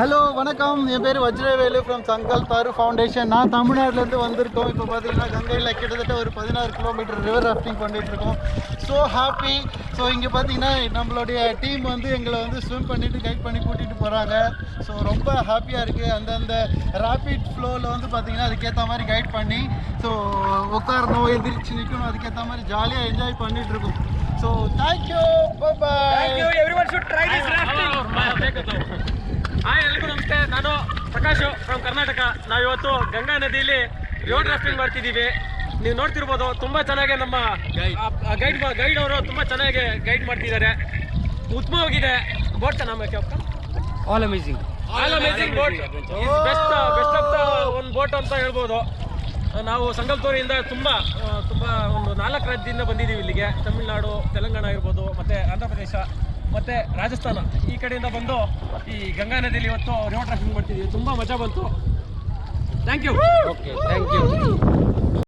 Hello வணக்கம், என் பேர் Vajravelu from சங்கல் Tharu foundation. நான் தமிழ்நாட்டிலேருந்து வந்திருக்கோம். இப்போ பார்த்தீங்கன்னா கங்கையில் கிட்டத்தட்ட ஒரு 16 கிலோமீட்டர் ரிவர் ராஃப்டிங் பண்ணிகிட்ருக்கோம். So happy. ஸோ இங்கே பார்த்தீங்கன்னா நம்மளுடைய டீம் வந்து எங்களை வந்து ஸ்விம் பண்ணிவிட்டு கைட் பண்ணி கூட்டிகிட்டு போகிறாங்க. ஸோ ரொம்ப ஹாப்பியாக இருக்குது. அந்தந்த ரேபிட் ஃப்ளோவில் வந்து பார்த்தீங்கன்னா அதுக்கேற்ற மாதிரி கைட் பண்ணி ஸோ உட்காரணும், எந்திரிச்சு நிற்கணும், அதுக்கேற்ற மாதிரி ஜாலியாக என்ஜாய் பண்ணிகிட்ருக்கோம். ஸோ தேங்க்யூ, பாய். ಹಾಯ್ ಎಲ್ರಿಗೂ ನಮಸ್ತೆ. ನಾನು ಪ್ರಕಾಶ್ ಫ್ರಮ್ ಕರ್ನಾಟಕ. ನಾವಿವತ್ತು ಗಂಗಾ ನದಿಯಲ್ಲಿ ರಿವರ್ ರಾಫ್ಟಿಂಗ್ ಮಾಡ್ತಿದ್ದೀವಿ. ನೀವು ನೋಡ್ತಿರ್ಬೋದು, ತುಂಬ ಚೆನ್ನಾಗಿ ನಮ್ಮ ಗೈಡ್ ಅವರು ತುಂಬ ಚೆನ್ನಾಗಿ ಗೈಡ್ ಮಾಡ್ತಿದ್ದಾರೆ. ಉತ್ತಮವಾಗಿದೆ ಬೋಟ್. ಚೆನ್ನಾಗಿ all amazing boat best of the ಒಂದು ಬೋಟ್ ಅಂತ ಹೇಳ್ಬೋದು. ನಾವು ಸಂಗಲ್ತೂರಿಂದ ತುಂಬ ಒಂದು 4 ರಾಜ್ಯದಿಂದ ಬಂದಿದ್ದೀವಿ ಇಲ್ಲಿಗೆ. ತಮಿಳುನಾಡು, ತೆಲಂಗಾಣ ಇರ್ಬೋದು, ಮತ್ತು ಆಂಧ್ರ ಪ್ರದೇಶ ಮತ್ತು ರಾಜಸ್ಥಾನ, ಈ ಕಡೆಯಿಂದ ಬಂದು ಈ ಗಂಗಾ ನದಿಯಲ್ಲಿ ಇವತ್ತು ರಿವರ್ ರಾಫ್ಟಿಂಗ್ ಮಾಡ್ತಿದ್ದೀವಿ. ತುಂಬ ಮಜಾ ಬಂತು. Thank you.